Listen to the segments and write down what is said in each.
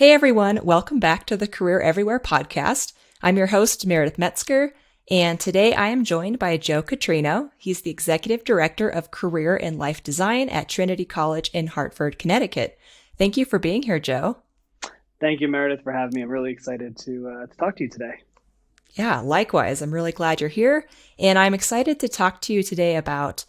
Hey everyone, welcome back to the Career Everywhere podcast. I'm your host, Meredith Metzger, and today I am joined by Joe Catrino. He's the Executive Director of Career and Life Design at Trinity College in Hartford, Connecticut. Thank you for being here, Joe. Thank you, Meredith, for having me. I'm really excited to talk to you today. Yeah, likewise. I'm really glad you're here, and I'm excited to talk to you today about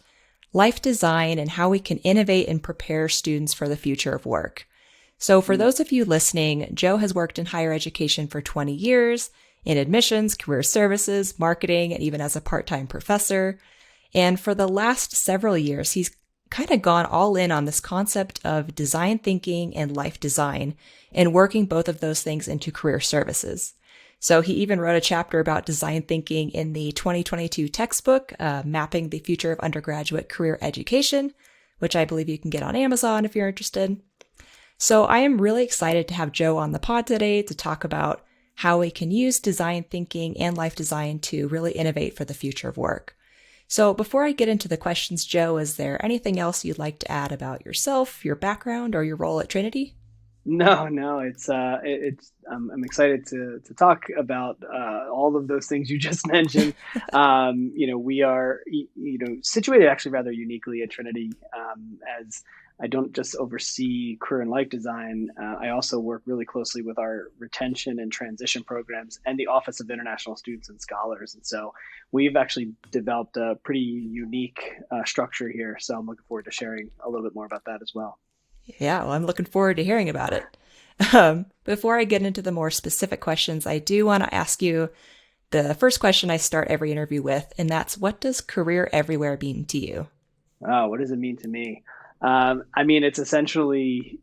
life design and how we can innovate and prepare students for the future of work. So for those of you listening, Joe has worked in higher education for 20 years in admissions, career services, marketing, and even as a part-time professor. And for the last several years, he's kind of gone all in on this concept of design thinking and life design and working both of those things into career services. So he even wrote a chapter about design thinking in the 2022 textbook, Mapping the Future of Undergraduate Career Education, which I believe you can get on Amazon if you're interested. So I am really excited to have Joe on the pod today to talk about how we can use design thinking and life design to really innovate for the future of work. So before I get into the questions, Joe, is there anything else you'd like to add about yourself, your background, or your role at Trinity? No, I'm excited to talk about all of those things you just mentioned. We are situated actually rather uniquely at Trinity, as I don't just oversee career and life design. I also work really closely with our retention and transition programs and the Office of International Students and Scholars. And so we've actually developed a pretty unique structure here. So I'm looking forward to sharing a little bit more about that as well. Yeah, well, I'm looking forward to hearing about it. Before I get into the more specific questions, I do want to ask you the first question I start every interview with, and that's what does career everywhere mean to you? Oh, what does it mean to me? It's essentially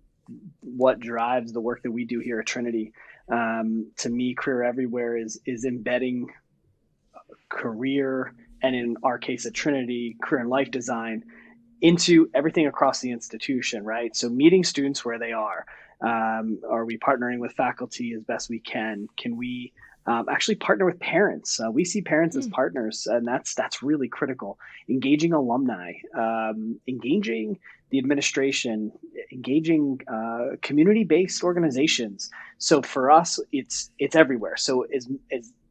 what drives the work that we do here at Trinity. To me, career everywhere is embedding career, and in our case at Trinity, career and life design into everything across the institution, right? So meeting students where they are. Are we partnering with faculty as best we can? Can we actually partner with parents? We see parents as partners, and that's really critical. Engaging alumni, engaging the administration, engaging community-based organizations. So for us, it's everywhere. So as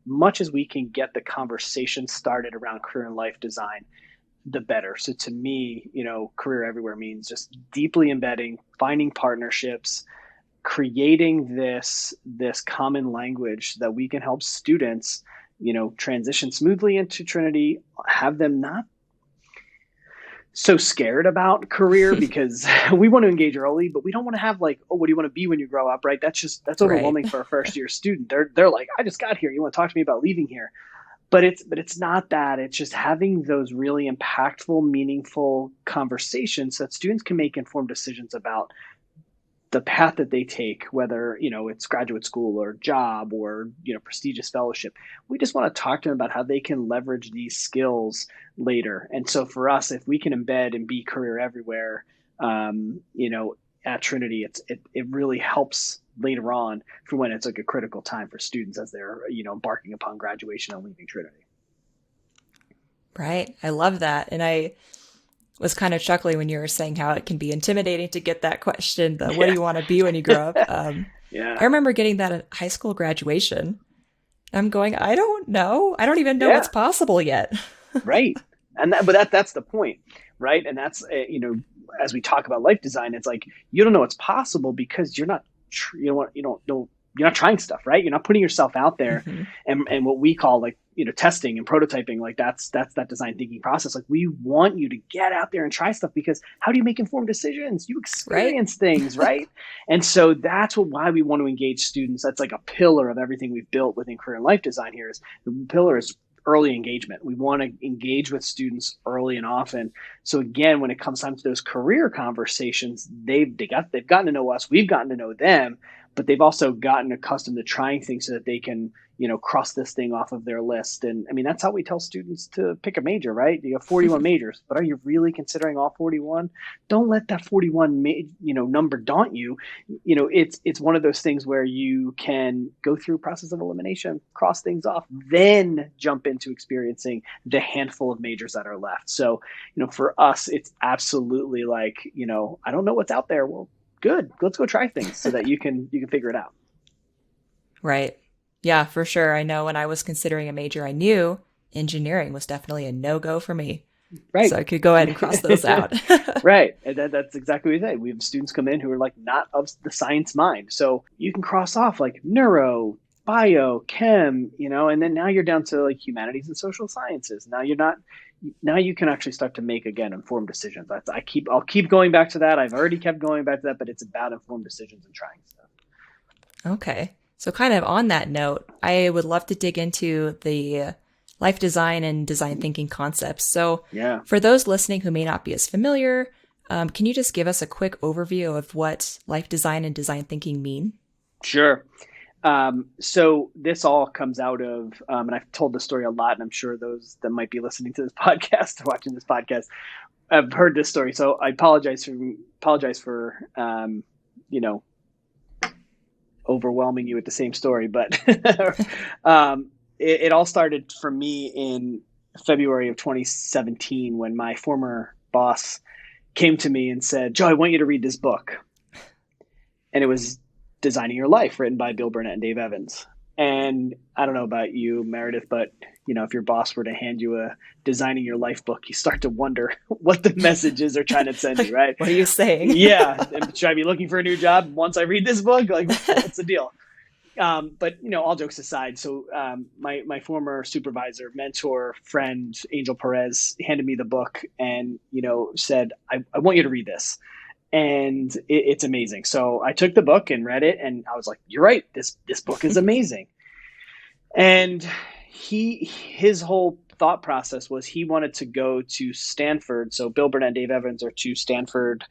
much as we can get the conversation started around career and life design, the better. So to me, career everywhere means just deeply embedding, finding partnerships, creating this common language that we can help students, transition smoothly into Trinity, have them not so scared about career because we want to engage early, but we don't want to have like, oh, what do you want to be when you grow up, right? That's Right. overwhelming for a first year student. They're like, I just got here. You want to talk to me about leaving here? But it's not that. It's just having those really impactful, meaningful conversations so that students can make informed decisions about the path that they take, whether it's graduate school or job or prestigious fellowship. We just want to talk to them about how they can leverage these skills later. And so for us, if we can embed and be career everywhere, at Trinity, it really helps later on for when it's like a critical time for students as they're embarking upon graduation and leaving Trinity. Right. I love that. And I was kind of chuckling when you were saying how it can be intimidating to get that question, the what do Yeah, you want to be when you grow up? I yeah, remember getting that at high school graduation. I'm going, I don't know. I don't even know yeah. what's possible yet. Right. But that's the point, right? And that's as we talk about life design, it's like you don't know what's possible because you're not you don't know, you're not trying stuff, right? You're not putting yourself out there, Hmm. and what we call like testing and prototyping, like that's that design thinking process. Like we want you to get out there and try stuff because how do you make informed decisions? You Right? experience things, right? And so that's why we want to engage students. That's like a pillar of everything we've built within career and life design. Here is the pillar is early engagement. We want to engage with students early and often. So again, when it comes time to those career conversations, they've gotten to know us, we've gotten to know them, but they've also gotten accustomed to trying things so that they can cross this thing off of their list. And I mean, that's how we tell students to pick a major, right? You have 41 majors, but are you really considering all 41? Don't let that 41 number daunt you. It's one of those things where you can go through a process of elimination, cross things off, then jump into experiencing the handful of majors that are left. So for us, it's absolutely like, I don't know what's out there. Well, good. Let's go try things so that you can figure it out. Right. Yeah, for sure. I know when I was considering a major, I knew engineering was definitely a no-go for me. So Right. I could go ahead and cross those out. Right. And that's exactly what we say. We have students come in who are like not of the science mind. So you can cross off like neuro, bio, chem, and then now you're down to like humanities and social sciences. Now you can actually start to make, again, informed decisions. I'll keep going back to that. I've already kept going back to that, but it's about informed decisions and trying stuff. Okay. So kind of on that note, I would love to dig into the life design and design thinking concepts. So Yeah. for those listening who may not be as familiar, can you just give us a quick overview of what life design and design thinking mean? Sure. So this all comes out of, and I've told this story a lot, and I'm sure those that might be listening to this podcast or watching this podcast have heard this story. So I apologize for overwhelming you with the same story, but it all started for me in February of 2017 when my former boss came to me and said, "Joe, I want you to read this book." And it was Designing Your Life, written by Bill Burnett and Dave Evans. And I don't know about you, Meredith, but if your boss were to hand you a Designing Your Life book, you start to wonder what the messages are trying to send you, right? What are you saying? Yeah. Should I be looking for a new job once I read this book? Like, what's the deal? But all jokes aside, so my former supervisor, mentor, friend, Angel Perez, handed me the book and said, I want you to read this. And it's amazing. So I took the book and read it, and I was like, "You're right. This book is amazing." And his whole thought process was he wanted to go to Stanford. So Bill Burnett and Dave Evans are two Stanford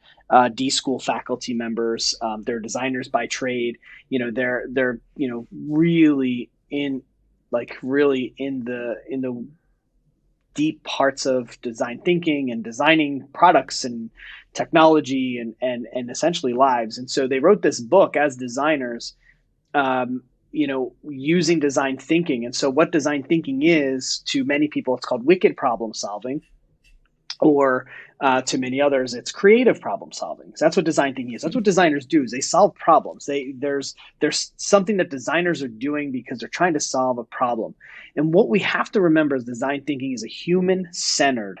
D School faculty members. They're designers by trade. They're really in the deep parts of design thinking and designing products and technology and essentially lives. And so they wrote this book as designers, using design thinking. And so what design thinking is to many people, it's called wicked problem solving, or to many others, it's creative problem solving. So that's what design thinking is. That's what designers do, is they solve problems. There's something that designers are doing because they're trying to solve a problem. And what we have to remember is design thinking is a human-centered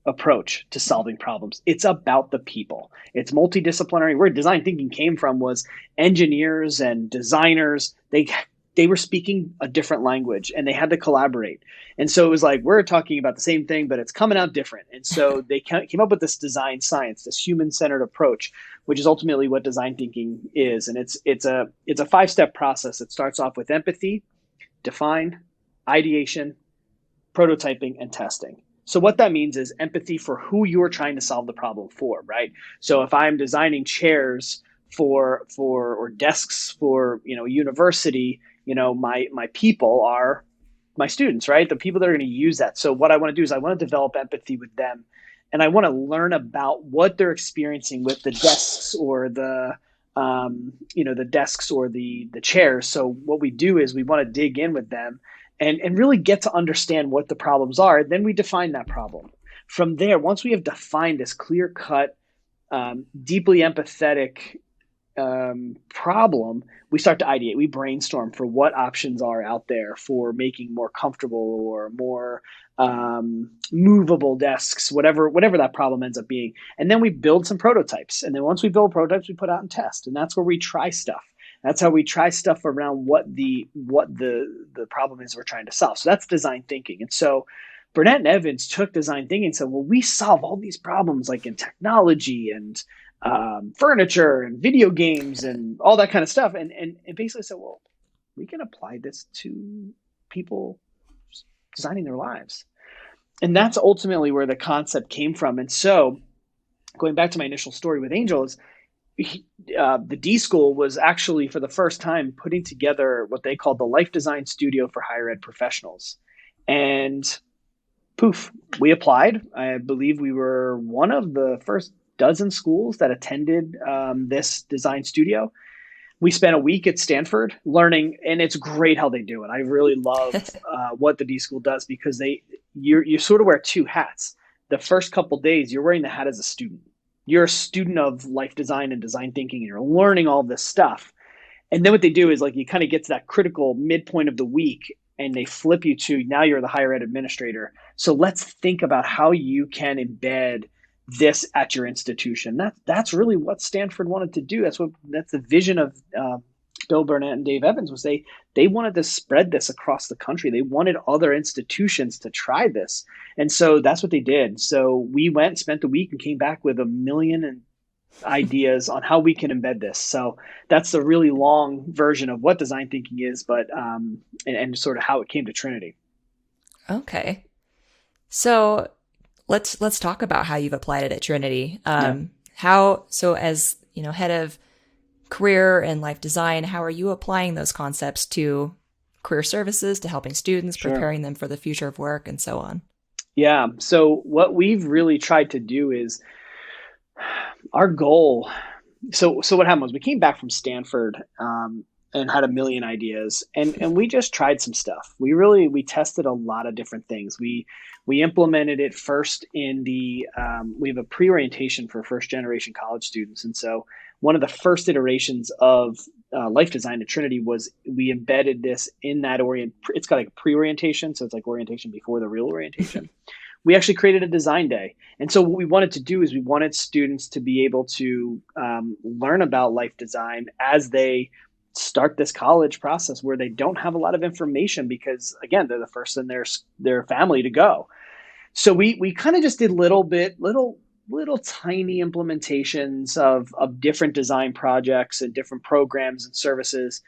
approach to solving problems. It's about the people. It's multidisciplinary. Where design thinking came from was engineers and designers. They were speaking a different language and they had to collaborate. And so it was like, we're talking about the same thing, but it's coming out different. And so they came up with this design science, this human-centered approach, which is ultimately what design thinking is. And it's a 5-step process. It starts off with empathy, define, ideation, prototyping, and testing. So what that means is empathy for who you're trying to solve the problem for, right? So if I'm designing chairs or desks for university, my people are my students, right? The people that are going to use that. So what I want to do is I want to develop empathy with them, and I want to learn about what they're experiencing with the desks or the desks or the chairs. So what we do is we want to dig in with them and really get to understand what the problems are. Then we define that problem. From there, once we have defined this clear-cut, deeply empathetic problem, we start to ideate. We brainstorm for what options are out there for making more comfortable or more movable desks, whatever that problem ends up being. And then we build some prototypes. And then once we build prototypes, we put out and test. And that's where we try stuff. That's how we try stuff around what the problem is we're trying to solve. So that's design thinking. And so Burnett and Evans took design thinking and said, well, we solve all these problems like in technology and furniture and video games and all that kind of stuff. And basically said, well, we can apply this to people designing their lives. And that's ultimately where the concept came from. And so going back to my initial story with Angel is the D School was actually for the first time putting together what they called the Life Design Studio for Higher Ed Professionals. And poof, we applied. I believe we were one of the first dozen schools that attended this design studio. We spent a week at Stanford learning, and it's great how they do it. I really love what the D School does because you sort of wear two hats. The first couple days, you're wearing the hat as a student. you're a student of life design and design thinking, and you're learning all this stuff. And then what they do is like you kind of get to that critical midpoint of the week and they flip you to now you're the higher ed administrator. So let's think about how you can embed this at your institution. That's really what Stanford wanted to do. That's the vision of Bill Burnett and Dave Evans was they wanted to spread this across the country. They wanted other institutions to try this. And so that's what they did. So we went, spent the week and came back with 1 million ideas on how we can embed this. So that's the really long version of what design thinking is, but and sort of how it came to Trinity. Okay. So let's talk about how you've applied it at Trinity. So as head of career and life design, how are you applying those concepts to career services, to helping students, Sure. preparing them for the future of work, and so on? Yeah. So what we've really tried to do is our goal. So what happened was we came back from Stanford and had 1 million ideas, and we just tried some stuff. We tested a lot of different things. We implemented it first in we have a pre-orientation for first generation college students, and so one of the first iterations of life design at Trinity was we embedded this in that It's got like a pre-orientation, so it's like orientation before the real orientation. We actually created a design day. And so what we wanted to do is we wanted students to be able to learn about life design as they start this college process where they don't have a lot of information because, again, they're the first in their family to go. So we kind of just did little tiny implementations of different design projects and different programs and services.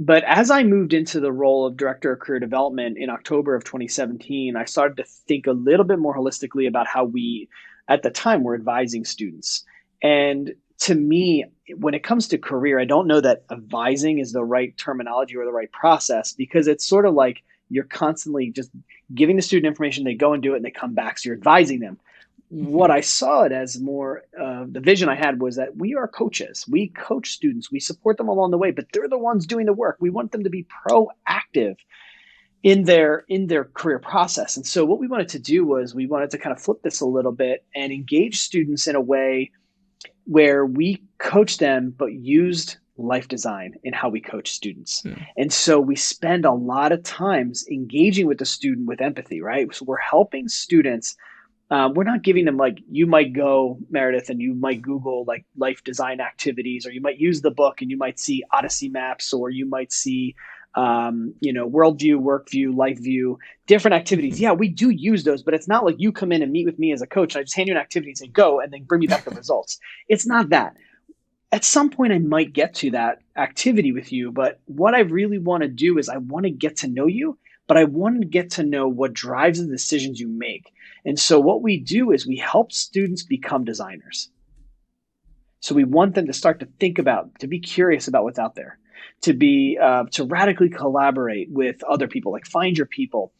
But as I moved into the role of director of career development in October of 2017, I started to think a little bit more holistically about how we, at the time, were advising students. And to me, when it comes to career, I don't know that advising is the right terminology or the right process because it's sort of like you're constantly just giving the student information, they go and do it, and they come back. So you're advising them. What I saw it as more, the vision I had was that we are coaches. We coach students. We support them along the way, but they're the ones doing the work. We want them to be proactive in their career process. And so what we wanted to do was we wanted to kind of flip this a little bit and engage students in a way where we coach them, but used life design in how we coach students. And so we spend a lot of times engaging with the student with empathy, right? So we're helping students. We're not giving them like, you might go, Meredith, and you might Google like life design activities, or you might use the book and you might see Odyssey maps, or you might see, worldview, work view, life view, different activities. Yeah, we do use those, but it's not like you come in and meet with me as a coach and I just hand you an activity and say, go, and then bring me back the results. It's not that. At some point, I might get to that activity with you, but what I really want to do is I want to get to know you, but I want to get to know what drives the decisions you make. And so what we do is we help students become designers. So we want them to start to think about, to be curious about what's out there, to radically collaborate with other people, like find your people,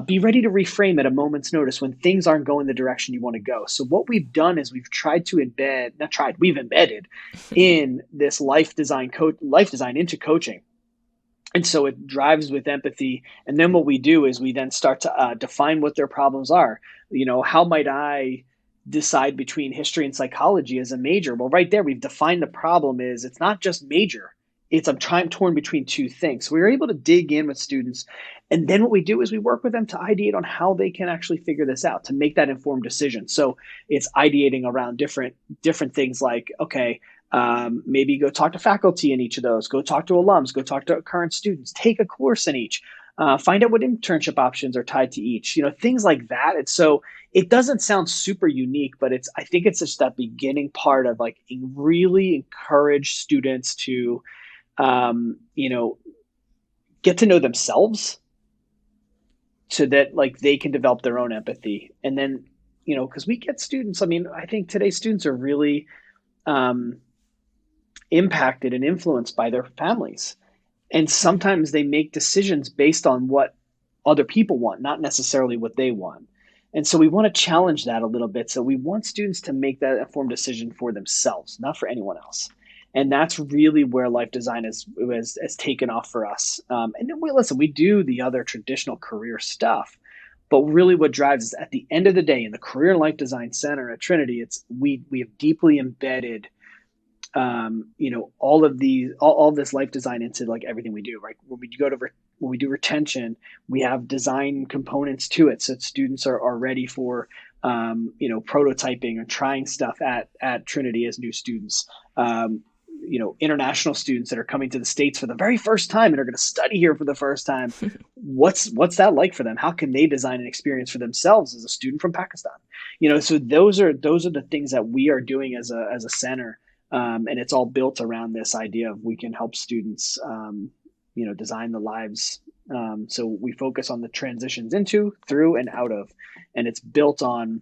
be ready to reframe at a moment's notice when things aren't going the direction you want to go. So what we've done is we've we've embedded in this life design into coaching. And so it drives with empathy. And then what we do is we then start to define what their problems are. How might I decide between history and psychology as a major? Well, right there, we've defined the problem is it's not just major. I'm torn between two things. So we were able to dig in with students. And then what we do is we work with them to ideate on how they can actually figure this out, to make that informed decision. So it's ideating around different things like, okay, maybe go talk to faculty in each of those, go talk to alums, go talk to current students, take a course in each, find out what internship options are tied to each, things like that. And so it doesn't sound super unique, but I think it's just that beginning part of like really encourage students to, get to know themselves so that like they can develop their own empathy. And then, because we get students, I think today's students are really, impacted and influenced by their families. And sometimes they make decisions based on what other people want, not necessarily what they want. And so we want to challenge that a little bit. So we want students to make that informed decision for themselves, not for anyone else. And that's really where life design has taken off for us. And then we do the other traditional career stuff, But really what drives is at the end of the day in the Career and Life Design Center at Trinity, we have deeply embedded all of these, all this life design into like everything we do, right? When we do retention, we have design components to it. So that students are ready for, prototyping or trying stuff at Trinity as new students. International students that are coming to the States for the very first time and are going to study here for the first time. What's that like for them? How can they design an experience for themselves as a student from Pakistan? So those are the things that we are doing as a center. And it's all built around this idea of we can help students, design the lives. So we focus on the transitions into, through, and out of, and it's built on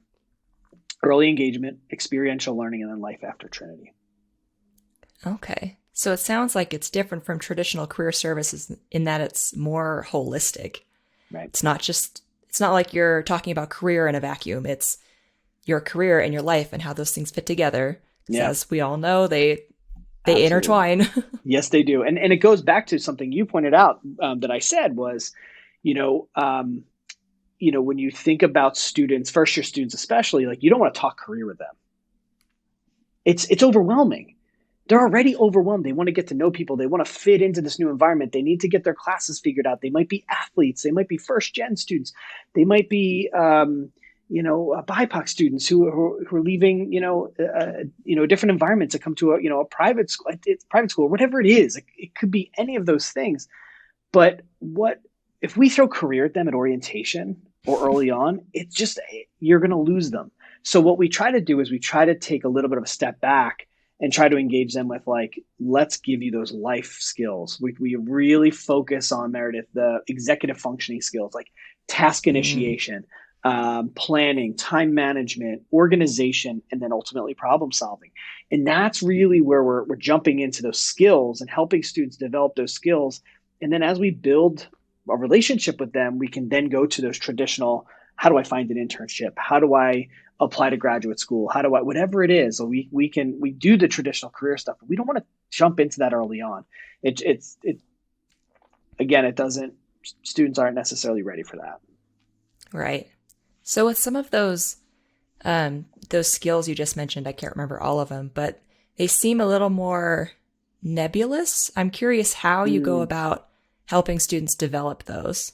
early engagement, experiential learning, and then life after Trinity. Okay. So it sounds like it's different from traditional career services in that it's more holistic. Right. It's not like you're talking about career in a vacuum. It's your career and your life and how those things fit together. Yeah. As we all know, they intertwine. Yes, they do. And it goes back to something you pointed out that I said was, when you think about students, first year students especially, like you don't want to talk career with them. It's overwhelming. They're already overwhelmed. They want to get to know people. They want to fit into this new environment. They need to get their classes figured out. They might be athletes. They might be first gen students. They might be BIPOC students who are leaving, different environments to come to a private school, whatever it is. It could be any of those things. But what if we throw career at them at orientation or early on? It's just you're going to lose them. So what we try to do is we try to take a little bit of a step back and try to engage them with let's give you those life skills. We really focus on, Meredith, the executive functioning skills like task initiation, planning, time management, organization, and then ultimately problem solving. And that's really where we're jumping into those skills and helping students develop those skills. And then as we build a relationship with them, we can then go to those traditional, how do I find an internship? How do I apply to graduate school? How do I, whatever it is, so we do the traditional career stuff, but we don't want to jump into that early on. Students aren't necessarily ready for that. Right. So with some of those skills you just mentioned, I can't remember all of them, but they seem a little more nebulous. I'm curious how you go about helping students develop those.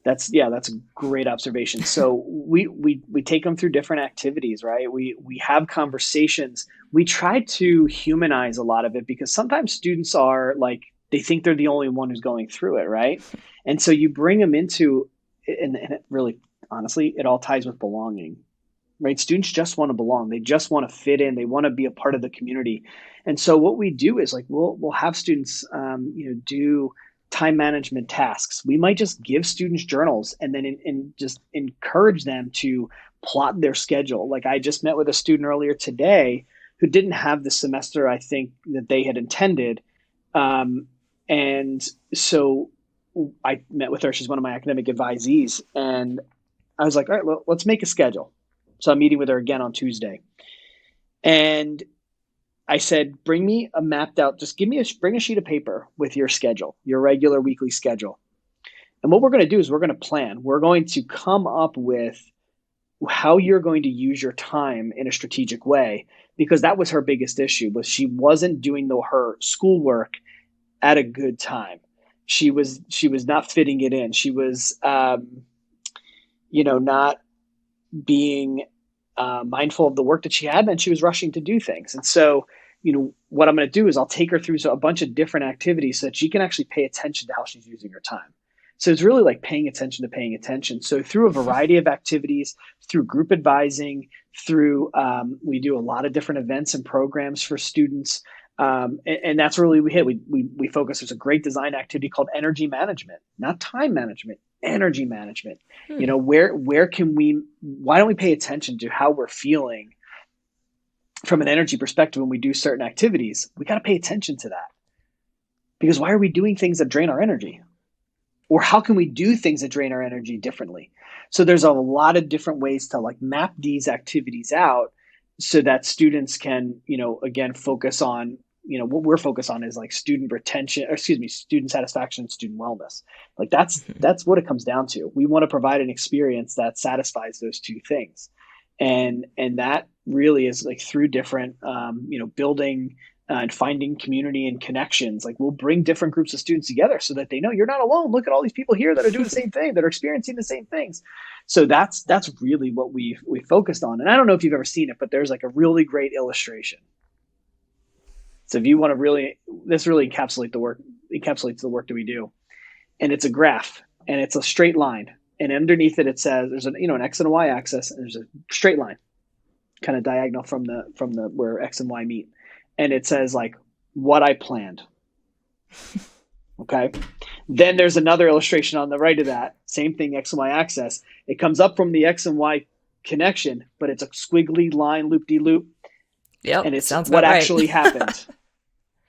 That's a great observation. So we take them through different activities, right? We have conversations. We try to humanize a lot of it because sometimes students are like, they think they're the only one who's going through it, right? And so you bring them into, and it really, honestly, it all ties with belonging, right? Students just want to belong. They just want to fit in. They want to be a part of the community. And so what we do is we'll have students, do time management tasks. We might just give students journals and then just encourage them to plot their schedule. Like I just met with a student earlier today who didn't have the semester, I think, that they had intended. And so I met with her. She's one of my academic advisees. And I was like, all right, well, let's make a schedule. So I'm meeting with her again on Tuesday. And I said, bring me a mapped out, just bring a sheet of paper with your schedule, your regular weekly schedule. And what we're going to do is we're going to plan. We're going to come up with how you're going to use your time in a strategic way, because that was her biggest issue, was she wasn't doing her schoolwork at a good time. She was not fitting it in. She was, not being mindful of the work that she had, and she was rushing to do things. And so, what I'm going to do is I'll take her through a bunch of different activities so that she can actually pay attention to how she's using her time. So it's really like paying attention to paying attention. So through a variety of activities, through group advising, through we do a lot of different events and programs for students. And that's really we hit. We focus. There's a great design activity called energy management, not time management, energy management. Why don't we pay attention to how we're feeling from an energy perspective when we do certain activities? We got to pay attention to that, because why are we doing things that drain our energy? Or how can we do things that drain our energy differently? So there's a lot of different ways to map these activities out so that students can, again, focus on what we're focused on is like student retention, or excuse me, student satisfaction and student wellness. Like Mhm. that's what it comes down to. We want to provide an experience that satisfies those two things. And that really is like through different, building and finding community and connections. Like we'll bring different groups of students together so that they know you're not alone. Look at all these people here that are doing the same thing, that are experiencing the same things. So that's really what we focused on. And I don't know if you've ever seen it, but there's like a really great illustration. So if you want to really, this really encapsulates the work that we do. And it's a graph, and it's a straight line. And underneath it, it says there's an X and a Y axis, and there's a straight line, kind of diagonal from the where X and Y meet. And it says like what I planned. Okay. Then there's another illustration on the right of that. Same thing, X and Y axis. It comes up from the X and Y connection, but it's a squiggly line, loop de loop, and Yep, it's sounds what about right. actually happened.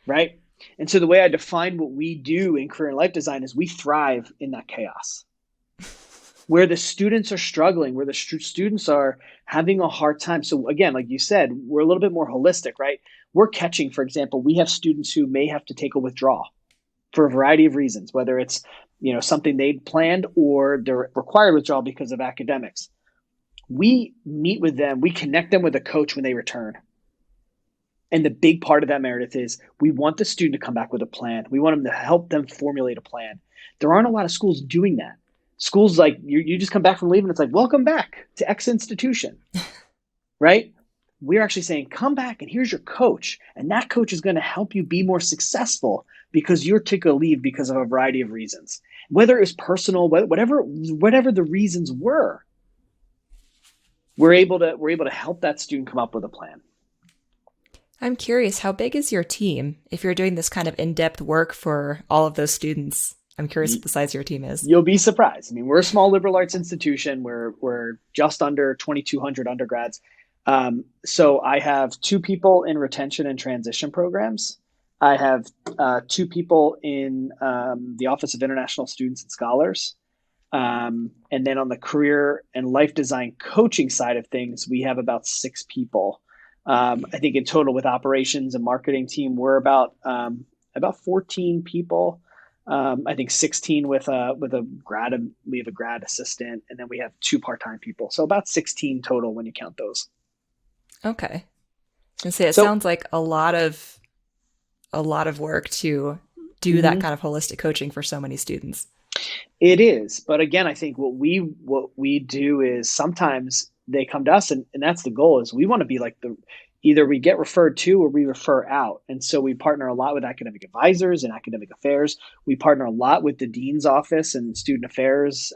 Right. And so the way I define what we do in career and life design is we thrive in that chaos where the students are struggling, where the students are having a hard time. So again, like you said, we're a little bit more holistic, right? We're catching, for example, we have students who may have to take a withdrawal for a variety of reasons, whether it's, something they'd planned or they're required withdrawal because of academics. We meet with them, we connect them with a coach when they return. And the big part of that, Meredith, is we want the student to come back with a plan. We want them to help them formulate a plan. There aren't a lot of schools doing that. Schools like you just come back from leave and it's like, welcome back to X institution, right? We're actually saying, come back and here's your coach. And that coach is going to help you be more successful because you're took a leave because of a variety of reasons, whether it was personal, whatever the reasons were. We're able to help that student come up with a plan. I'm curious, how big is your team? If you're doing this kind of in-depth work for all of those students, I'm curious what the size of your team is. You'll be surprised. I mean, we're a small liberal arts institution. We're just under 2,200 undergrads. So I have 2 people in retention and transition programs. I have 2 people in the Office of International Students and Scholars. And then on the career and life design coaching side of things, we have about 6 people. I think in total with operations and marketing team, we're about 14 people. I think 16 with a grad. We have a grad assistant, and then we have 2 part-time people. So about 16 total when you count those. Okay. And say it So sounds like a lot of work to do that mhm, kind of holistic coaching for so many students. it is, but again, I think what we do is sometimes they come to us, and that's the goal. Is we want to be like the either we get referred to or we refer out, and so we partner a lot with academic advisors and academic affairs. We partner a lot with the dean's office and student affairs,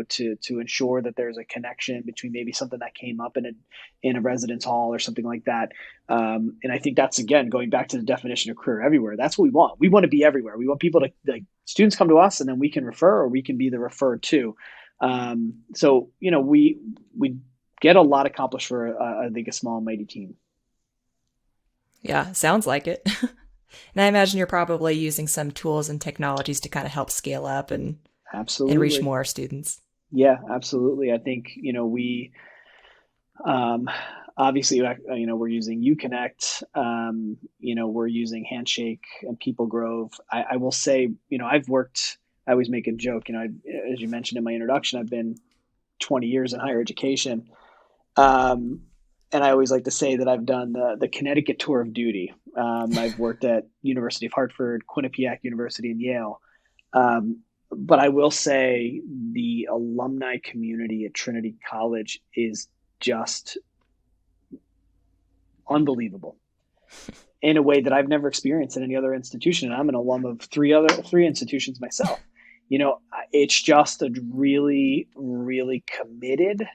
to ensure that there's a connection between maybe something that came up in a residence hall or something like that. And I think that's, again, going back to the definition of career everywhere. That's what we want. We want to be everywhere. We want people to, like, students come to us and then we can refer or we can be the referred to. We get a lot accomplished for, I think, a small, mighty team. Yeah, sounds like it. And I imagine you're probably using some tools and technologies to kind of help scale up and reach Absolutely. more students. Yeah, absolutely. I think, we, um, obviously, we're using Uconnect, we're using Handshake and People Grove. I will say, I always make a joke, as you mentioned in my introduction, I've been 20 years in higher education. Um, and I always like to say that I've done the Connecticut tour of duty. I've worked at University of Hartford, Quinnipiac University, and Yale. Um, but I will say the alumni community at Trinity College is just unbelievable in a way that I've never experienced in any other institution. And I'm an alum of three institutions myself. It's just a really, really committed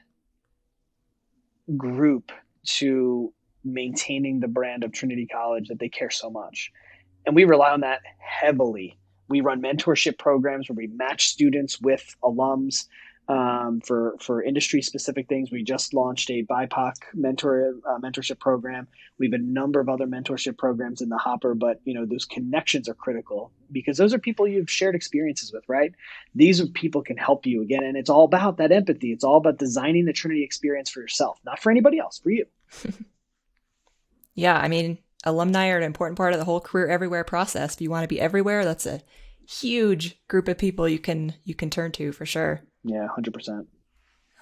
group to maintaining the brand of Trinity College that they care so much. And we rely on that heavily. We run mentorship programs where we match students with alums for industry specific things. We just launched a BIPOC mentorship program. We have a number of other mentorship programs in the hopper, but those connections are critical because those are people you've shared experiences with, right? These are people can help you again, and it's all about that empathy. It's all about designing the Trinity experience for yourself, not for anybody else, for you. Yeah, I mean, alumni are an important part of the whole career everywhere process. If you want to be everywhere, that's a huge group of people you can turn to for sure. Yeah, 100%.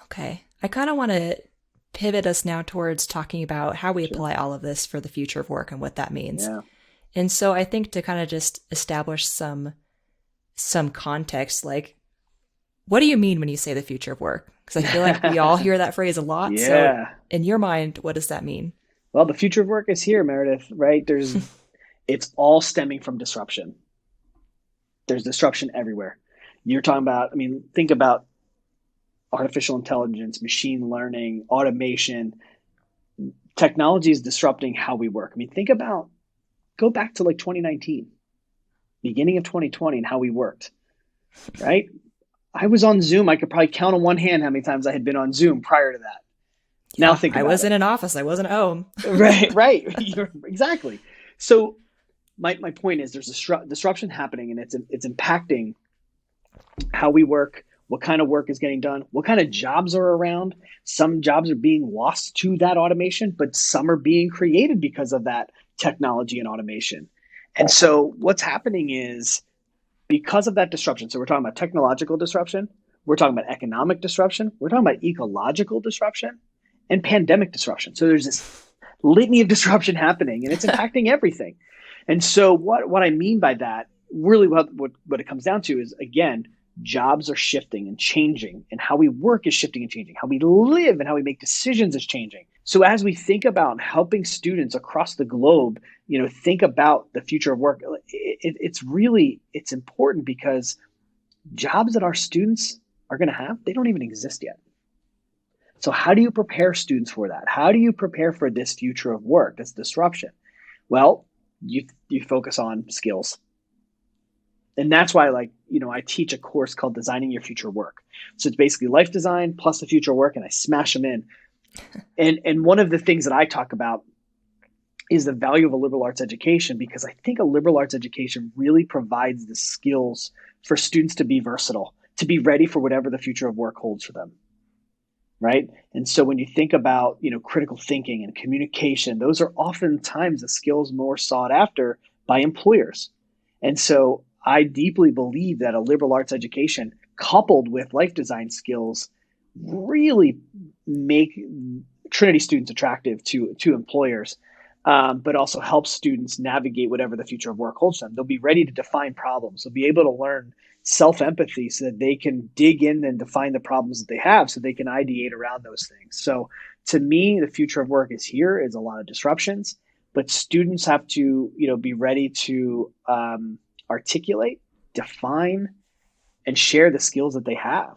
Okay. I kind of want to pivot us now towards talking about how we Sure. apply all of this for the future of work and what that means. Yeah. And so I think to kind of just establish some context, like, what do you mean when you say the future of work? Because I feel like we all hear that phrase a lot. Yeah. So in your mind, what does that mean? Well, the future of work is here, Meredith, right? It's all stemming from disruption. There's disruption everywhere. You're talking about, think about artificial intelligence, machine learning, automation. Technology is disrupting how we work. Go back to like 2019, beginning of 2020 and how we worked, right? I was on Zoom. I could probably count on one hand how many times I had been on Zoom prior to that. Yeah, now think about I was it. in an office. I wasn't at home. Right. Exactly. So my point is there's disruption happening, and it's impacting how we work, what kind of work is getting done, what kind of jobs are around. Some jobs are being lost to that automation, but some are being created because of that technology and automation. And so what's happening is because of that disruption, so we're talking about technological disruption, we're talking about economic disruption, we're talking about ecological disruption, and pandemic disruption. So there's this litany of disruption happening, and it's impacting everything. And so what I mean by that, really what it comes down to is, again, jobs are shifting and changing, and how we work is shifting and changing. How we live and how we make decisions is changing. So as we think about helping students across the globe, think about the future of work, it's important because jobs that our students are going to have, they don't even exist yet. So how do you prepare students for that? How do you prepare for this future of work, this disruption? Well, you focus on skills. And that's why, I teach a course called Designing Your Future Work. So it's basically life design plus the future work, and I smash them in. And one of the things that I talk about is the value of a liberal arts education, because I think a liberal arts education really provides the skills for students to be versatile, to be ready for whatever the future of work holds for them. Right. And so when you think about, critical thinking and communication, those are oftentimes the skills more sought after by employers. And so I deeply believe that a liberal arts education coupled with life design skills really make Trinity students attractive to employers, but also help students navigate whatever the future of work holds them. They'll be ready to define problems. They'll be able to learn self-empathy so that they can dig in and define the problems that they have so they can ideate around those things. So to me, the future of work is here. Is a lot of disruptions, but students have to, be ready to articulate, define, and share the skills that they have.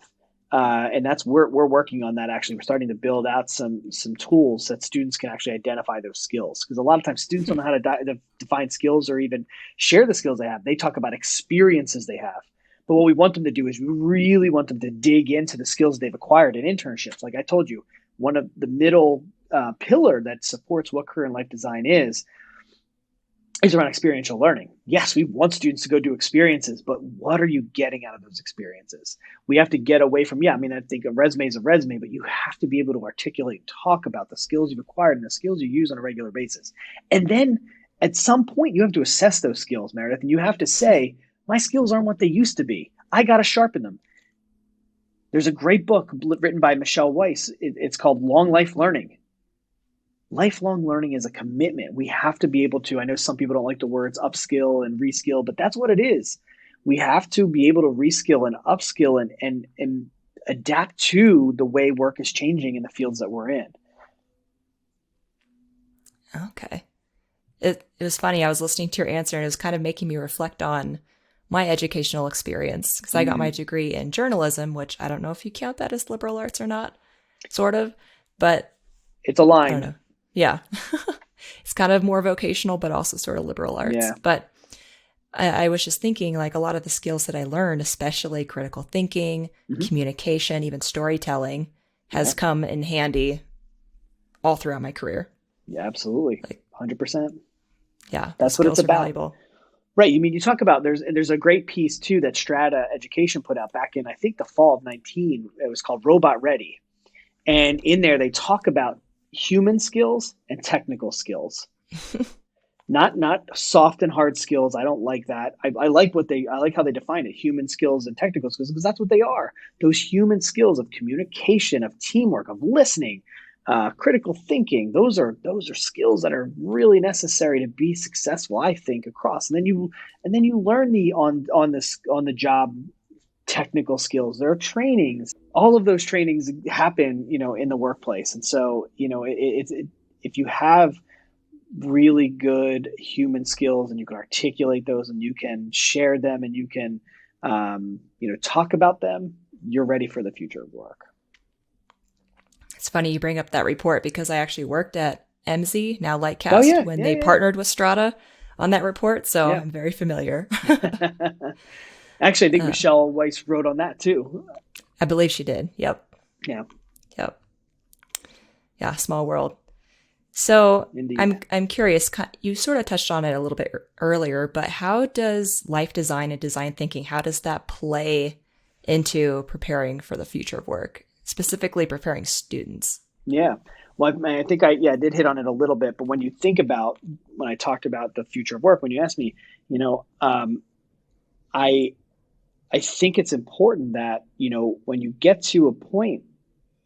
And that's we're working on that. Actually, we're starting to build out some tools that students can actually identify those skills, because a lot of times students don't know how to define skills or even share the skills they have. They talk about experiences they have. But what we want them to do is we really want them to dig into the skills they've acquired in internships. Like I told you, one of the middle pillar that supports what career and life design is around experiential learning. Yes, we want students to go do experiences, but what are you getting out of those experiences? We have to get away from, I think a resume is a resume, but you have to be able to articulate and talk about the skills you've acquired and the skills you use on a regular basis. And then at some point, you have to assess those skills, Meredith, and you have to say, my skills aren't what they used to be. I got to sharpen them. There's a great book written by Michelle Weiss. It's called Long Life Learning. Lifelong learning is a commitment. We have to be able to, I know some people don't like the words upskill and reskill, but that's what it is. We have to be able to reskill and upskill and adapt to the way work is changing in the fields that we're in. Okay. It was funny. I was listening to your answer, and it was kind of making me reflect on my educational experience, because I got my degree in journalism, which I don't know if you count that as liberal arts or not, sort of, but it's aligned. I don't know. Yeah. It's kind of more vocational, but also sort of liberal arts. Yeah. But I was just thinking, like, a lot of the skills that I learned, especially critical thinking, communication, even storytelling, has come in handy all throughout my career. Yeah, absolutely. 100%. Yeah. That's what it's about. Valuable. Right. You talk about, there's a great piece too that Strata Education put out back in, I think, the fall of 19. It was called Robot Ready. And in there, they talk about human skills and technical skills. not soft and hard skills. I don't like that. I like how they define it, human skills and technical skills, because that's what they are. Those human skills of communication, of teamwork, of listening, critical thinking. Those are skills that are really necessary to be successful, I think, across. And then you learn the on the job technical skills. There are trainings. All of those trainings happen, in the workplace. And so, if you have really good human skills and you can articulate those and you can share them and you can, talk about them, you're ready for the future of work. It's funny you bring up that report because I actually worked at MZ, now Oh Lightcast, yeah, when yeah, they yeah, partnered with Strata on that report. So yeah. I'm very familiar. Actually, I think uh, Michelle Weiss wrote on that too. I believe she did. Yep. Yeah, Yep. Yeah. Small world. So indeed. I'm curious. You sort of touched on it a little bit earlier, but how does life design and design thinking, how does that play into preparing for the future of work, specifically preparing students? Yeah. Well, I think I did hit on it a little bit, but when you think about when I talked about the future of work, when you asked me, I I think it's important that, when you get to a point,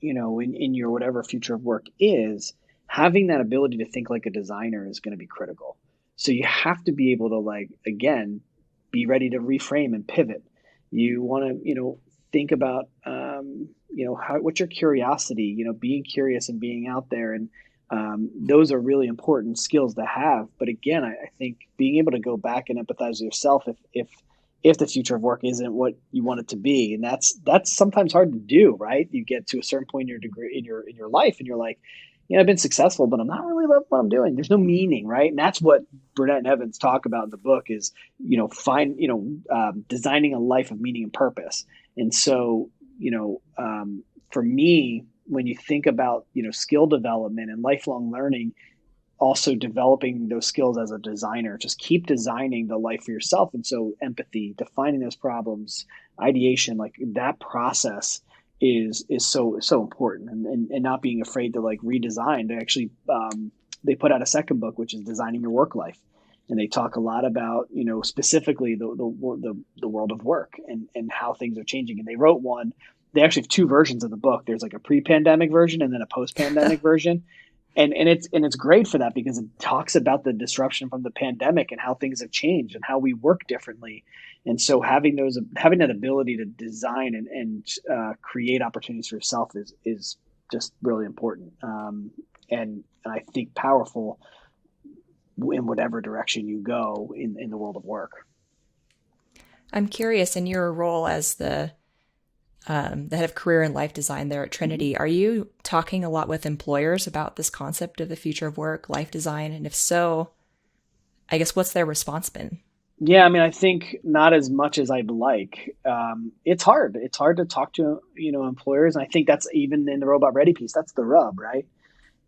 in your whatever future of work is, having that ability to think like a designer is going to be critical. So you have to be able to, like, again, be ready to reframe and pivot. You want to, think about, what's your curiosity, being curious and being out there. And those are really important skills to have. But again, I think being able to go back and empathize with yourself if the future of work isn't what you want it to be, and that's sometimes hard to do, right? You get to a certain point in your degree in your life, and you're like, I've been successful, but I'm not really loving what I'm doing. There's no meaning, right? And that's what Burnett and Evans talk about in the book is, designing a life of meaning and purpose. And so, for me, when you think about skill development and lifelong learning, also developing those skills as a designer, just keep designing the life for yourself. And so empathy, defining those problems, ideation, like that process is so important, and not being afraid to like redesign. They actually they put out a second book, which is Designing Your Work Life, and they talk a lot about specifically the world of work and how things are changing. And they wrote one. They actually have two versions of the book. There's like a pre-pandemic version and then a post-pandemic version, and it's great for that because it talks about the disruption from the pandemic and how things have changed and how we work differently. And so having that ability to design and create opportunities for yourself is just really important, and I think powerful in whatever direction you go in the world of work. I'm curious, in your role as the head of career and life design there at Trinity, are you talking a lot with employers about this concept of the future of work, life design? And if so, I guess what's their response been? Yeah, I mean, I think not as much as I'd like. It's hard. It's hard to talk to employers, and I think that's even in the Robot Ready piece. That's the rub, right?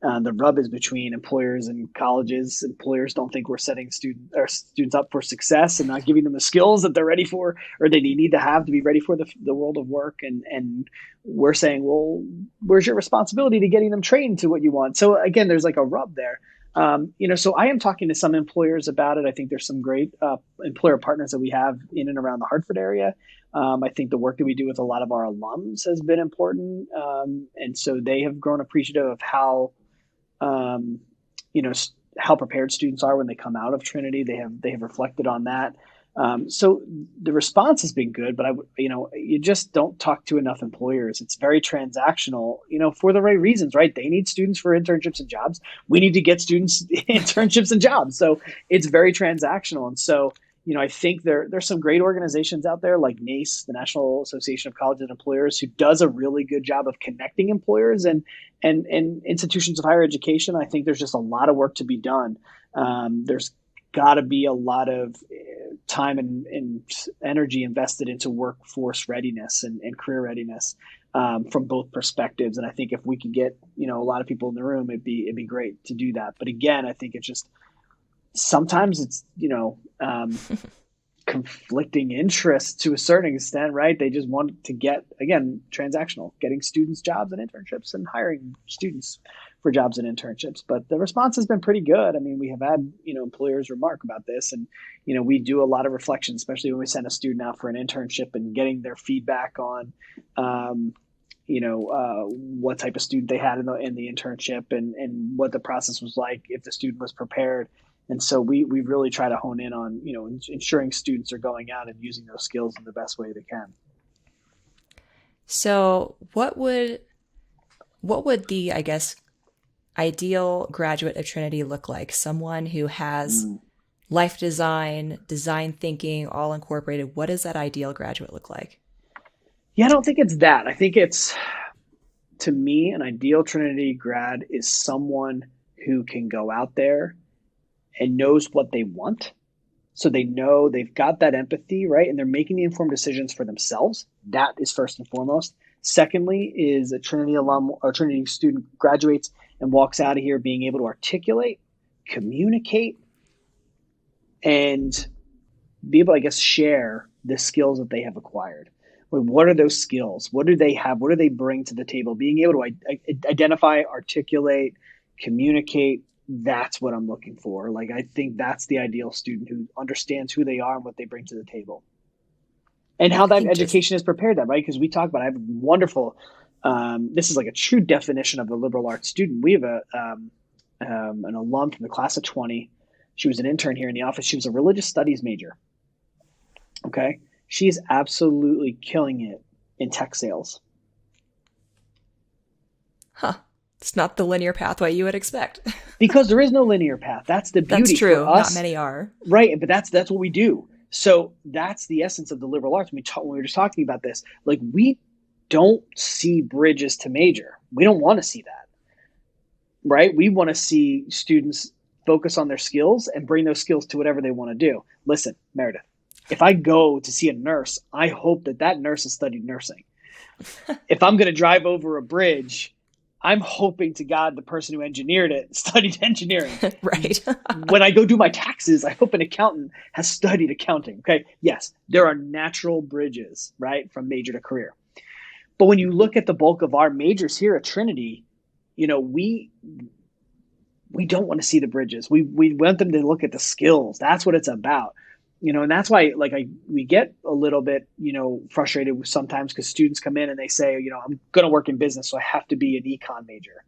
The rub is between employers and colleges. Employers don't think we're setting students up for success and not giving them the skills that they're ready for or they need to have to be ready for the world of work. And we're saying, well, where's your responsibility to getting them trained to what you want? So again, there's like a rub there. So I am talking to some employers about it. I think there's some great employer partners that we have in and around the Hartford area. I think the work that we do with a lot of our alums has been important. And so they have grown appreciative of how, um, how prepared students are when they come out of Trinity. They have reflected on that. So the response has been good, but you just don't talk to enough employers. It's very transactional, for the right reasons, right? They need students for internships and jobs. We need to get students internships and jobs. So it's very transactional. And so, I think there's some great organizations out there like NACE, the National Association of Colleges and Employers, who does a really good job of connecting employers and institutions of higher education. I think there's just a lot of work to be done. There's got to be a lot of time and energy invested into workforce readiness and career readiness, from both perspectives. And I think if we could get a lot of people in the room, it'd be great to do that. But again, I think it's just sometimes it's conflicting interests to a certain extent, right? They just want to get, again, transactional, getting students jobs and internships and hiring students for jobs and internships. But the response has been pretty good. I mean, we have had, employers remark about this, and, we do a lot of reflection, especially when we send a student out for an internship and getting their feedback on, what type of student they had in the internship, and what the process was like, if the student was prepared. And so we really try to hone in on, ensuring students are going out and using those skills in the best way they can. So what would the, I guess, ideal graduate of Trinity look like? Someone who has life design, design thinking, all incorporated. What does that ideal graduate look like? Yeah, I don't think it's that. I think it's, to me, an ideal Trinity grad is someone who can go out there and knows what they want. So they know they've got that empathy, right? And they're making the informed decisions for themselves. That is first and foremost. Secondly, is a Trinity alum or Trinity student graduates and walks out of here being able to articulate, communicate, and be able, I guess, share the skills that they have acquired. What are those skills? What do they have? What do they bring to the table? Being able to identify, articulate, communicate, that's what I'm looking for. Like, I think that's the ideal student who understands who they are and what they bring to the table. And how that education has prepared them, right? Because we talk about, I have a wonderful, this is like a true definition of the liberal arts student. We have an alum from the class of 20. She was an intern here in the office. She was a religious studies major. Okay. She is absolutely killing it in tech sales. Huh. It's not the linear pathway you would expect. Because there is no linear path. That's the beauty. That's true. For us. Not many are. Right. But that's what we do. So that's the essence of the liberal arts. When we were just talking about this, like, we don't see bridges to major. We don't want to see that. Right. We want to see students focus on their skills and bring those skills to whatever they want to do. Listen, Meredith, if I go to see a nurse, I hope that nurse has studied nursing. If I'm going to drive over a bridge, I'm hoping to God the person who engineered it studied engineering. Right. When I go do my taxes, I hope an accountant has studied accounting. Okay. Yes, there are natural bridges, right, from major to career. But when you look at the bulk of our majors here at Trinity, we don't want to see the bridges. We want them to look at the skills. That's what it's about. And that's why, we get a little bit, frustrated sometimes because students come in and they say, I'm going to work in business, so I have to be an econ major.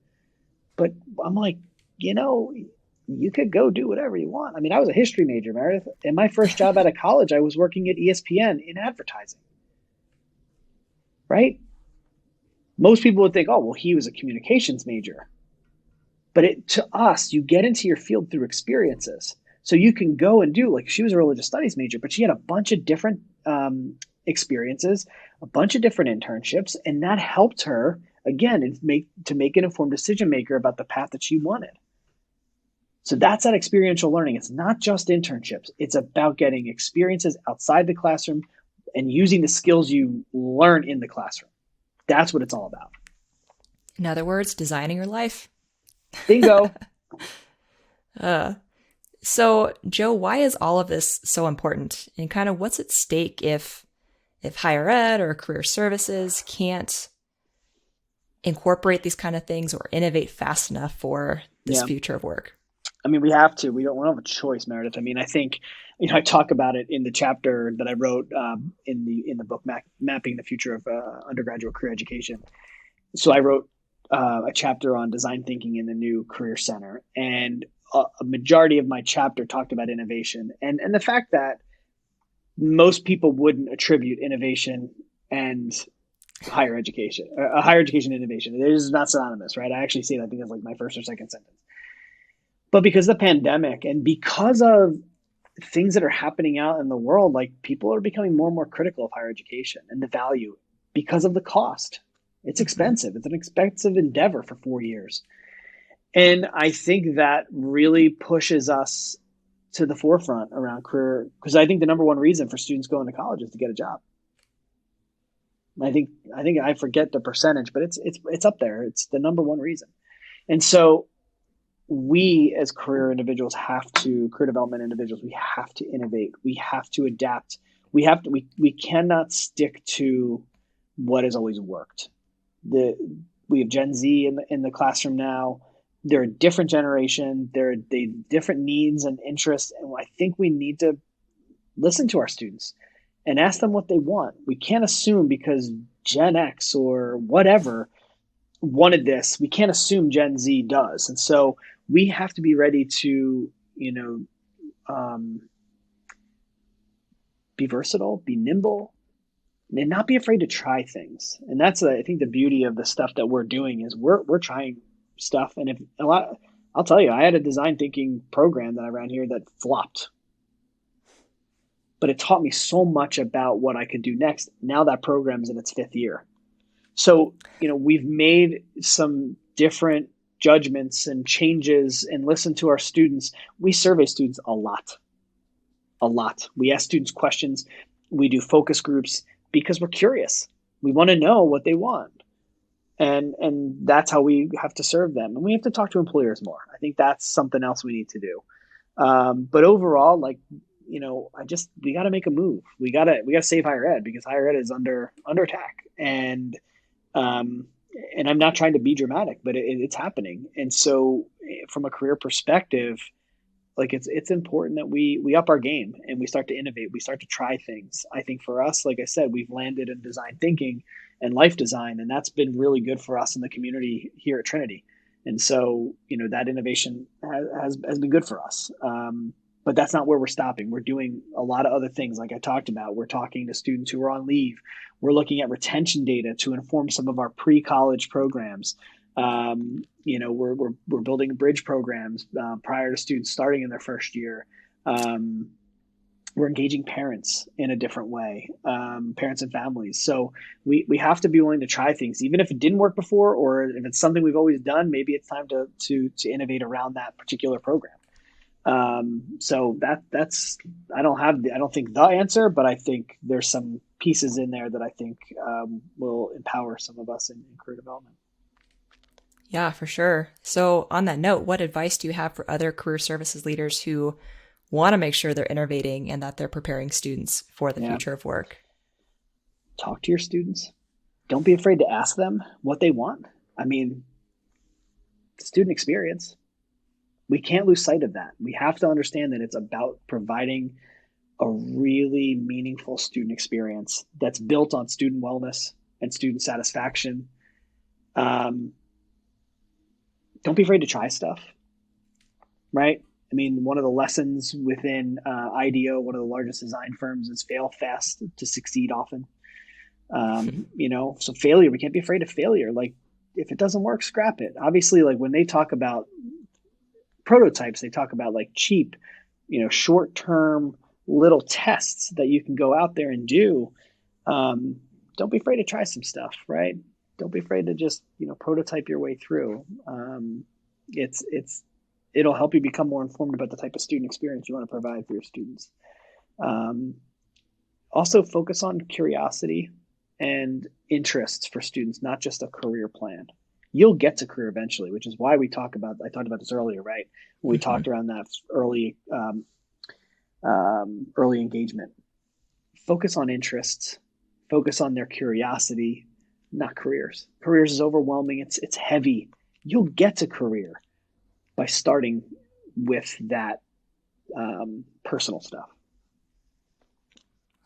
But I'm like, you could go do whatever you want. I mean, I was a history major, Meredith. And my first job out of college, I was working at ESPN in advertising. Right? Most people would think, oh, well, he was a communications major. But to us, you get into your field through experiences. So you can go and do, like, she was a religious studies major, but she had a bunch of different experiences, a bunch of different internships, and that helped her, again, to make an informed decision maker about the path that she wanted. So that's that experiential learning. It's not just internships. It's about getting experiences outside the classroom and using the skills you learn in the classroom. That's what it's all about. In other words, designing your life. Bingo. So, Joe, why is all of this so important? And kind of what's at stake if higher ed or career services can't incorporate these kind of things or innovate fast enough for this future of work? I mean, we have to. We don't have a choice, Meredith. I mean, I think, I talk about it in the chapter that I wrote in the book, Mapping the Future of Undergraduate Career Education. So I wrote a chapter on design thinking in the new career center. And a majority of my chapter talked about innovation and the fact that most people wouldn't attribute innovation and higher education innovation. It is not synonymous, right? I actually say that because, like, my first or second sentence. But because of the pandemic and because of things that are happening out in the world, like, people are becoming more and more critical of higher education and the value because of the cost. It's expensive. It's an expensive endeavor for 4 years. And I think that really pushes us to the forefront around career, because I think the number one reason for students going to college is to get a job. I think I forget the percentage, but it's up there. It's the number one reason. And so we as career development individuals, we have to innovate. We have to adapt. We cannot stick to what has always worked. We have Gen Z in the classroom now. They're a different generation. They different needs and interests, and I think we need to listen to our students and ask them what they want. We can't assume because Gen X or whatever wanted this, we can't assume Gen Z does. And so we have to be ready to, be versatile, be nimble, and not be afraid to try things. And that's, I think, the beauty of the stuff that we're doing is we're trying stuff. And if a lot, I'll tell you, I had a design thinking program that I ran here that flopped, but it taught me so much about what I could do next. Now that program's in its fifth year. So, we've made some different judgments and changes and listened to our students. We survey students a lot. We ask students questions. We do focus groups because we're curious. We want to know what they want. And that's how we have to serve them. And we have to talk to employers more. I think that's something else we need to do. But overall, we got to make a move. We got to save higher ed because higher ed is under attack. And I'm not trying to be dramatic, but it's happening. And so from a career perspective, it's important that we up our game and we start to innovate. We start to try things. I think for us, like I said, we've landed in design thinking and life design, and that's been really good for us in the community here at Trinity. And so, that innovation has been good for us. But that's not where we're stopping. We're doing a lot of other things, like I talked about. We're talking to students who are on leave. We're looking at retention data to inform some of our pre-college programs. We're building bridge programs prior to students starting in their first year. We're engaging parents in a different way, parents and families. So we have to be willing to try things, even if it didn't work before, or if it's something we've always done. Maybe it's time to innovate around that particular program. So that's I don't think the answer, but I think there's some pieces in there that I think will empower some of us in career development. Yeah, for sure. So on that note, what advice do you have for other career services leaders who want to make sure they're innovating and that they're preparing students for the future of work? Talk to your students. Don't be afraid to ask them what they want. I mean, student experience. We can't lose sight of that. We have to understand that it's about providing a really meaningful student experience that's built on student wellness and student satisfaction. Don't be afraid to try stuff, right? I mean, one of the lessons within IDEO, one of the largest design firms, is fail fast to succeed often. So failure, we can't be afraid of failure. Like, if it doesn't work, scrap it. Obviously, like when they talk about prototypes, they talk about like cheap, short-term little tests that you can go out there and do. Don't be afraid to try some stuff, right? Don't be afraid to just, prototype your way through. It'll help you become more informed about the type of student experience you want to provide for your students. Also focus on curiosity and interests for students, not just a career plan. You'll get to career eventually, which is why I talked about this earlier, right? When we talked around that early engagement. Focus on interests, focus on their curiosity, not careers. Careers is overwhelming. It's heavy. You'll get to career by starting with that personal stuff.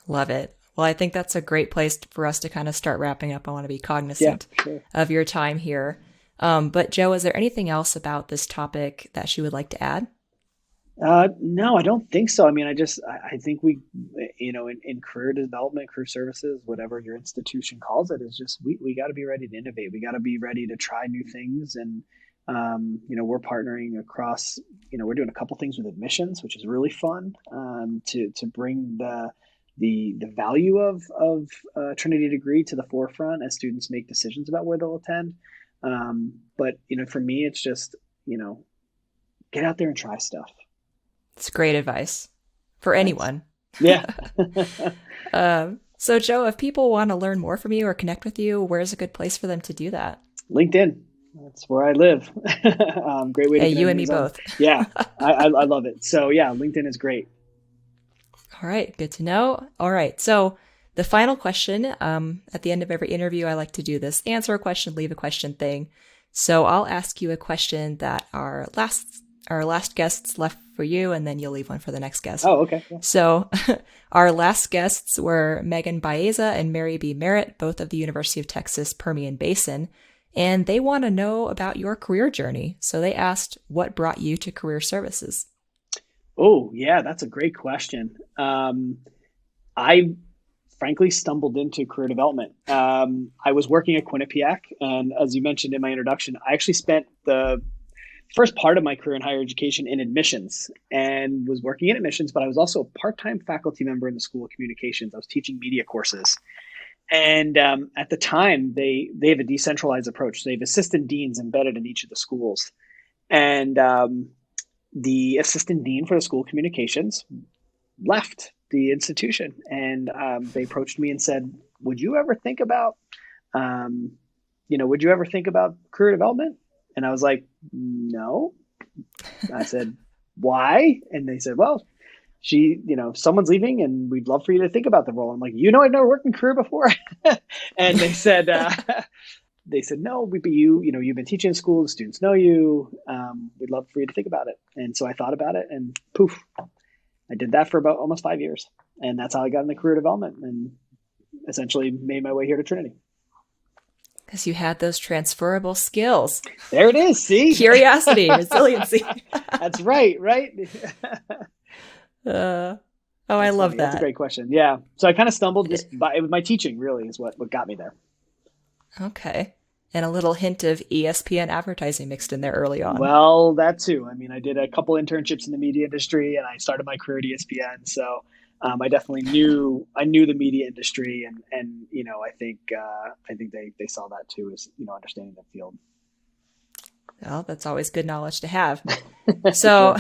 Love it. Well, I think that's a great place for us to kind of start wrapping up. I want to be cognizant of your time here. But Joe, is there anything else about this topic that you would like to add? No, I don't think so. I mean, I think we, in career development, career services, whatever your institution calls it, is just, we got to be ready to innovate. We got to be ready to try new things. And, we're partnering across, we're doing a couple things with admissions, which is really fun, to bring the value of Trinity degree to the forefront as students make decisions about where they'll attend. But, for me, it's just, get out there and try stuff. It's great advice for anyone. Yeah. So Joe, if people want to learn more from you or connect with you, where's a good place for them to do that? LinkedIn. That's where I live. Great way to you and me both. Yeah, I love it. So yeah, LinkedIn is great. All right, good to know. All right, so the final question, at the end of every interview, I like to do this answer a question, leave a question thing. So I'll ask you a question that our last guests left for you, and then you'll leave one for the next guest. Oh, okay. Yeah. So our last guests were Megan Baeza and Mary B. Merritt, both of the University of Texas Permian Basin, and they want to know about your career journey. So they asked, what brought you to career services? Oh, yeah, that's a great question. I frankly stumbled into career development. I was working at Quinnipiac, and as you mentioned in my introduction, I actually spent the first part of my career in higher education in admissions and was working in admissions, but I was also a part-time faculty member in the School of Communications. I was teaching media courses. And at the time, they have a decentralized approach. They have assistant deans embedded in each of the schools. And the assistant dean for the School of Communications left the institution. And they approached me and said, would you ever think about, would you ever think about career development? And I was like, no. I said, why? And they said, well, someone's leaving and we'd love for you to think about the role. I'm like, I've never worked in career before. And they said, no, you've been teaching in school, the students know you. We'd love for you to think about it. And so I thought about it and poof, I did that for about almost 5 years. And that's how I got into career development and essentially made my way here to Trinity. Because you had those transferable skills. There it is. See? Curiosity, resiliency. That's right. I love that. That's a great question. Yeah. So I kind of stumbled it was my teaching really is what got me there. Okay. And a little hint of ESPN advertising mixed in there early on. Well, that too. I mean, I did a couple internships in the media industry and I started my career at ESPN. So I definitely knew the media industry and I think they saw that too as, understanding the field. Well, that's always good knowledge to have. So,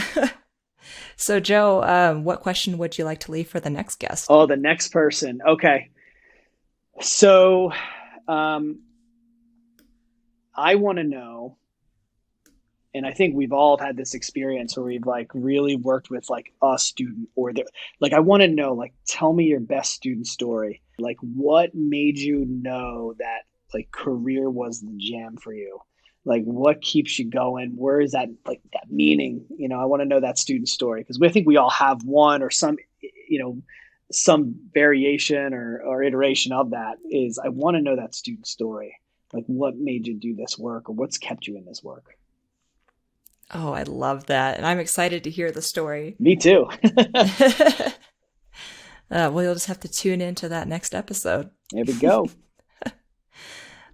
so Joe, what question would you like to leave for the next guest? Oh, the next person. Okay. So, I want to know, and I think we've all had this experience where we've really worked with a student I want to know, tell me your best student story. What made you know that career was the jam for you? What keeps you going? Where is that that meaning? I want to know that student story because I think we all have one or some variation or iteration of that. Is I want to know that student story. What made you do this work or what's kept you in this work? Oh, I love that. And I'm excited to hear the story. Me too. Well, you'll just have to tune into that next episode. There we go.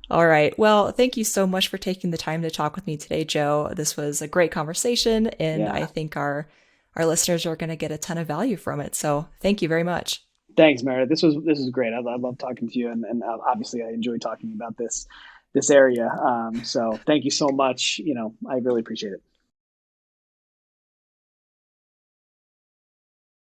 All right. Well, thank you so much for taking the time to talk with me today, Joe. This was a great conversation, and I think our listeners are going to get a ton of value from it. So thank you very much. Thanks, Meredith. This was great. I love talking to you, and obviously I enjoy talking about this area. So thank you so much. I really appreciate it.